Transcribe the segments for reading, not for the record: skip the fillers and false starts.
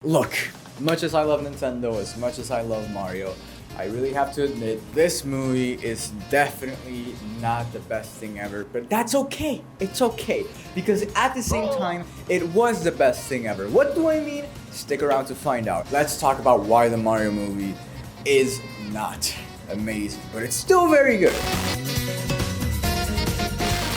Look, much as I love Nintendo, as much as I love Mario, I really have to admit, this movie is definitely not the best thing ever, but that's okay. It's okay, because at the same time, it was the best thing ever. What do I mean? Stick around to find out. Let's talk about why the Mario movie is not amazing, but it's still very good.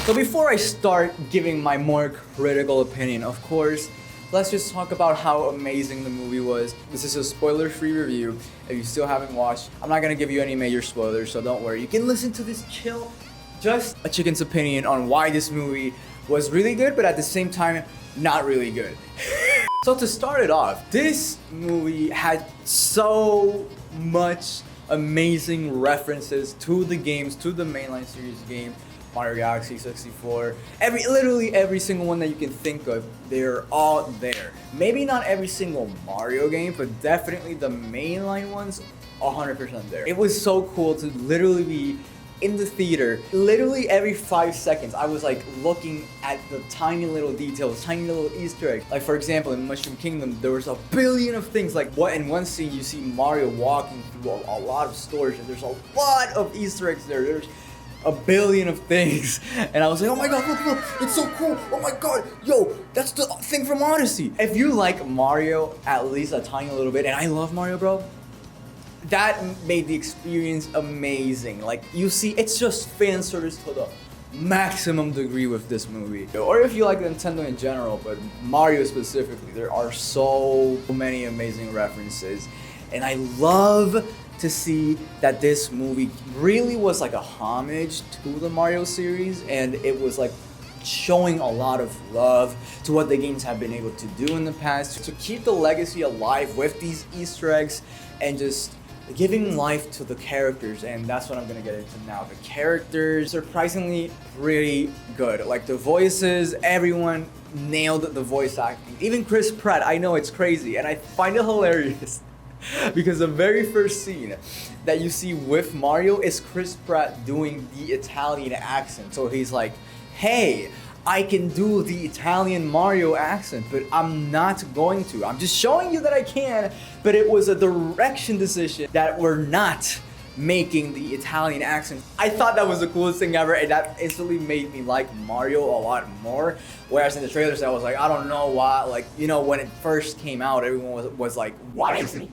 So before I start giving my more critical opinion, of course, let's just talk about how amazing the movie was. This is a spoiler-free review. If you still haven't watched, I'm not gonna give you any major spoilers, so don't worry. You can listen to this chill, just a chicken's opinion on why this movie was really good, but at the same time, not really good. So to start it off, this movie had so much amazing references to the games, to the mainline series game. Mario Galaxy 64, literally every single one that you can think of, they're all there. Maybe not every single Mario game, but definitely the mainline ones, 100% there. It was so cool to literally be in the theater. Literally every 5 seconds, I was like looking at the tiny little details, tiny little Easter eggs. Like for example, in Mushroom Kingdom, there was a billion of things. Like what in one scene, you see Mario walking through a lot of stores, and there's a lot of Easter eggs there. There's a billion of things, and I was like, oh my god, look, it's so cool, oh my god, yo, that's the thing from Odyssey. If you like Mario at least a tiny little bit, and I love Mario, bro, that made the experience amazing. Like, you see, it's just fan service to the maximum degree with this movie. Or if you like Nintendo in general, but Mario specifically, there are so many amazing references, and I love to see that this movie really was like a homage to the Mario series, and it was like showing a lot of love to what the games have been able to do in the past, to keep the legacy alive with these Easter eggs and just giving life to the characters. And that's what I'm gonna get into now. The characters, surprisingly pretty good. Like the voices, everyone nailed the voice acting. Even Chris Pratt, I know it's crazy, and I find it hilarious. Because the very first scene that you see with Mario is Chris Pratt doing the Italian accent. So he's like, hey, I can do the Italian Mario accent, but I'm not going to. I'm just showing you that I can, but it was a direction decision that we're not making the Italian accent. I thought that was the coolest thing ever, and that instantly made me like Mario a lot more. Whereas in the trailers, I was like, I don't know why. Like, you know, when it first came out, everyone was like, why is it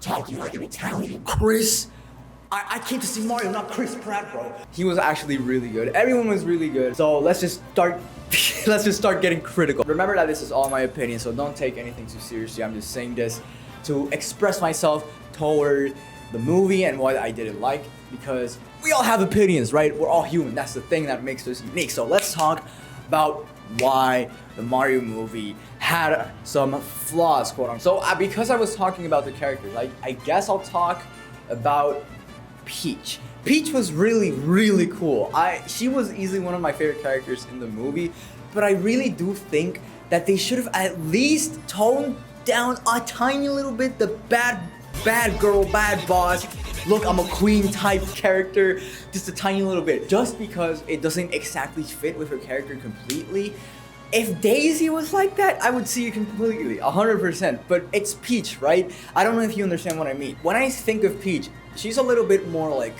talking like an Italian? Chris, I came to see Mario, not Chris Pratt, bro. He was actually really good. Everyone was really good. So let's just start. Let's just start getting critical. Remember that this is all my opinion, so don't take anything too seriously. I'm just saying this to express myself toward the movie and what I didn't like, because we all have opinions, right? We're all human. That's the thing that makes us unique. So let's talk about why the Mario movie had some flaws, quote unquote. So because I was talking about the characters, I guess I'll talk about Peach. Peach was really, really cool. She was easily one of my favorite characters in the movie, but I really do think that they should have at least toned down a tiny little bit the bad girl, bad boss, look, I'm a queen type character, just a tiny little bit. Just because it doesn't exactly fit with her character completely. If Daisy was like that, I would see it completely, 100%. But it's Peach, right? I don't know if you understand what I mean. When I think of Peach, she's a little bit more like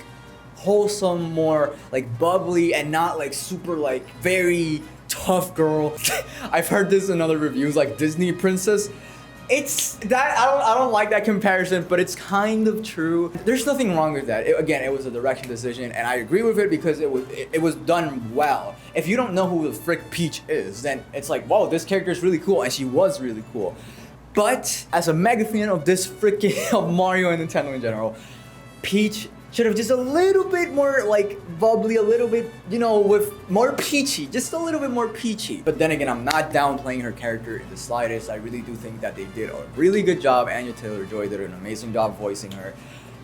wholesome, more like bubbly, and not like super like very tough girl. I've heard this in other reviews, like Disney princess. It's that I don't like that comparison, but it's kind of true. There's nothing wrong with that. Again, it was a direction decision, and I agree with it because it was done well. If you don't know who the frick Peach is, then it's like, whoa, this character is really cool, and she was really cool. But as a mega fan of this freaking of Mario and Nintendo in general, Peach should have just a little bit more like bubbly, a little bit, you know, with more peachy, just a little bit more peachy. But then again, I'm not downplaying her character in the slightest. I really do think that they did a really good job. Anya Taylor-Joy did an amazing job voicing her.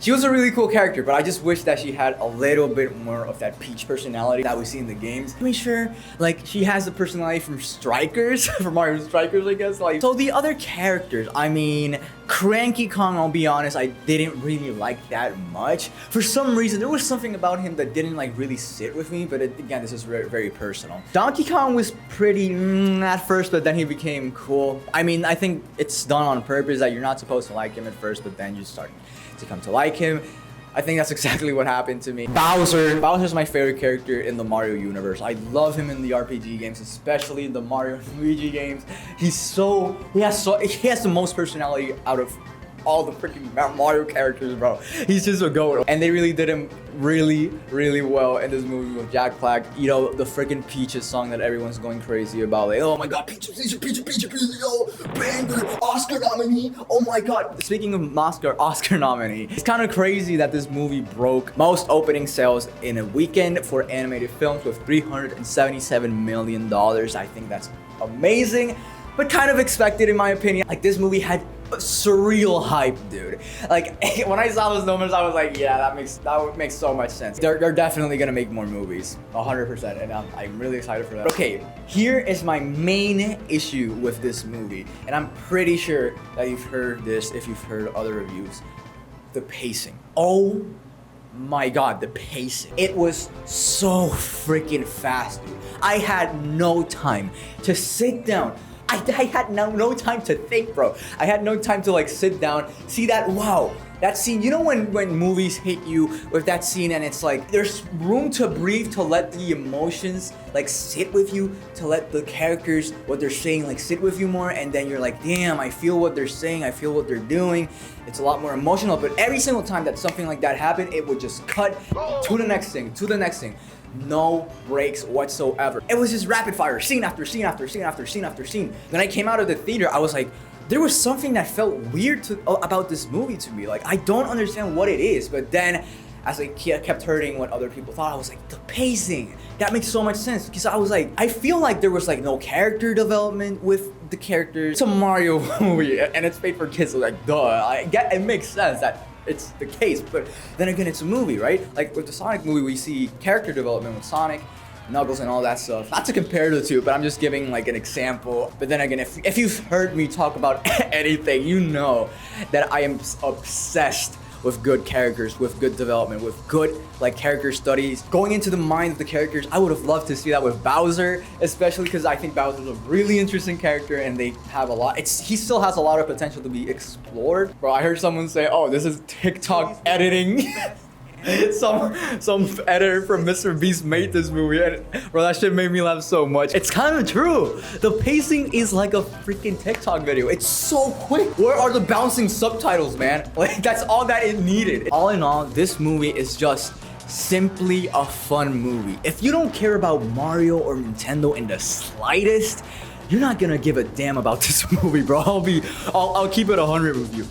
She was a really cool character, but I just wish that she had a little bit more of that Peach personality that we see in the games. I mean, sure, like, she has the personality from Strikers, from Mario Strikers, I guess. Like, so the other characters, I mean, Cranky Kong, I'll be honest, I didn't really like that much. For some reason, there was something about him that didn't like really sit with me, but again, this is very, very personal. Donkey Kong was pretty at first, but then he became cool. I mean, I think it's done on purpose that you're not supposed to like him at first, but then you start to come to like him. I think that's exactly what happened to me. Bowser's my favorite character in the Mario universe. I love him in the RPG games, especially the Mario and Luigi games. He has the most personality out of all the freaking Mario characters, bro. He's just a goat. And they really did him really, really well in this movie with Jack Black. You know, the freaking Peaches song that everyone's going crazy about. Like, oh my god, Peaches, yo, banger, Oscar nominee. Oh my god. Speaking of Oscar nominee, it's kind of crazy that this movie broke most opening sales in a weekend for animated films with $377 million. I think that's amazing, but kind of expected in my opinion. Like, this movie had surreal hype, dude. Like, when I saw those numbers, I was like, yeah, that would make so much sense. They're definitely gonna make more movies, 100%, and I'm really excited for that. Okay, here is my main issue with this movie, and I'm pretty sure that you've heard this if you've heard other reviews. The pacing. Oh my god, the pacing. It was so freaking fast, dude. I had no time to sit down. I had no time to think, bro. I had no time to like sit down, see that, wow, that scene. You know when movies hit you with that scene and it's like there's room to breathe, to let the emotions like sit with you, to let the characters, what they're saying, like sit with you more, and then you're like, damn, I feel what they're saying, I feel what they're doing. It's a lot more emotional, but every single time that something like that happened, it would just cut to the next thing, to the next thing. No breaks whatsoever. It was just rapid fire, scene after scene after scene after scene after scene. When I came out of the theater, I was like, there was something that felt weird about this movie to me. Like, I don't understand what it is, but then as I kept hearing what other people thought, I was like, the pacing, that makes so much sense. Because I was like, I feel like there was like no character development with the characters. It's a Mario movie and it's made for kids, so like, duh, it makes sense that it's the case, but then again, it's a movie, right? Like with the Sonic movie, we see character development with Sonic, Knuckles, and all that stuff. Not to compare the two, but I'm just giving like an example. But then again, if you've heard me talk about anything, you know that I am obsessed with good characters, with good development, with good like character studies, going into the mind of the characters. I would have loved to see that with Bowser, especially because I think Bowser's a really interesting character and they have a lot. He still has a lot of potential to be explored. Bro, I heard someone say, oh, this is TikTok editing. some editor from Mr. Beast made this movie, and bro, that shit made me laugh so much. It's kind of true. The pacing is like a freaking TikTok video. It's so quick. Where are the bouncing subtitles, man? Like, that's all that it needed. All in all, this movie is just simply a fun movie. If you don't care about Mario or Nintendo in the slightest, you're not gonna give a damn about this movie, bro. I'll keep it 100 with you.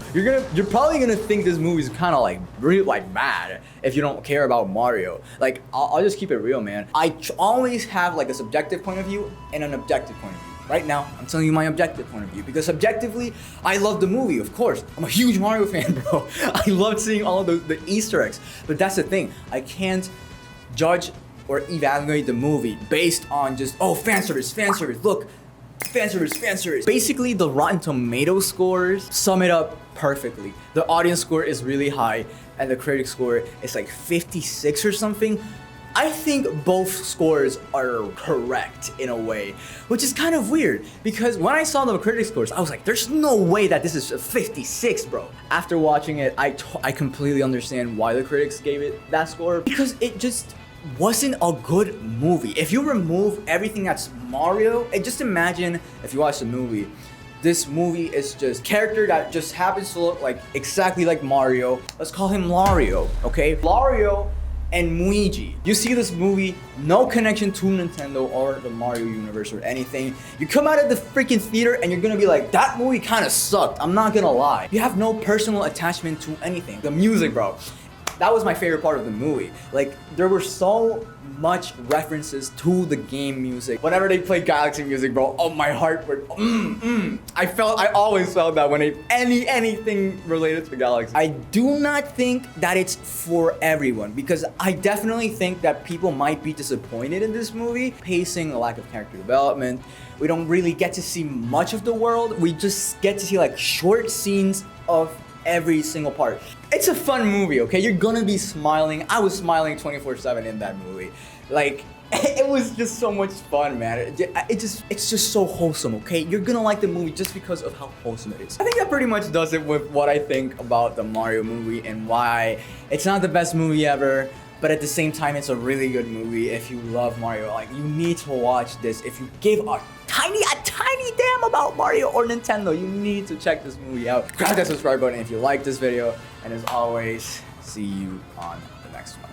You're probably gonna think this movie's kind of like really like bad if you don't care about Mario. Like, I'll just keep it real, man. I always have like a subjective point of view and an objective point of view. Right now, I'm telling you my objective point of view because subjectively, I love the movie, of course. I'm a huge Mario fan, bro. I loved seeing all of the Easter eggs. But that's the thing, I can't judge or evaluate the movie based on just, oh, fan service, look. Fan service. Basically, the Rotten Tomatoes scores sum it up perfectly. The audience score is really high, and the critic score is like 56 or something. I think both scores are correct in a way, which is kind of weird because when I saw the critic scores, I was like, there's no way that this is a 56, bro. After watching it, I completely understand why the critics gave it that score because it just wasn't a good movie. If you remove everything that's Mario, and just imagine if you watch the movie, this movie is just character that just happens to look like exactly like Mario. Let's call him Lario, okay? Lario and Luigi. You see this movie, no connection to Nintendo or the Mario universe or anything. You come out of the freaking theater and you're gonna be like, that movie kind of sucked. I'm not gonna lie. You have no personal attachment to anything. The music, bro. that was my favorite part of the movie. Like, there were so much references to the game music. Whenever they played Galaxy music, bro, oh, my heart would, I always felt that when anything related to Galaxy. I do not think that it's for everyone, because I definitely think that people might be disappointed in this movie. Pacing, a lack of character development. We don't really get to see much of the world. We just get to see like short scenes of every single part. It's a fun movie, okay? You're gonna be smiling. I was smiling 24/7 in that movie. Like, it was just so much fun, man. It's just so wholesome, okay? You're gonna like the movie just because of how wholesome it is. I think that pretty much does it with what I think about the Mario movie and why it's not the best movie ever, but at the same time, it's a really good movie. If you love Mario, like, you need to watch this. If you give a tiny damn about Mario or Nintendo, you need to check this movie out. Grab that subscribe button if you like this video. And as always, see you on the next one.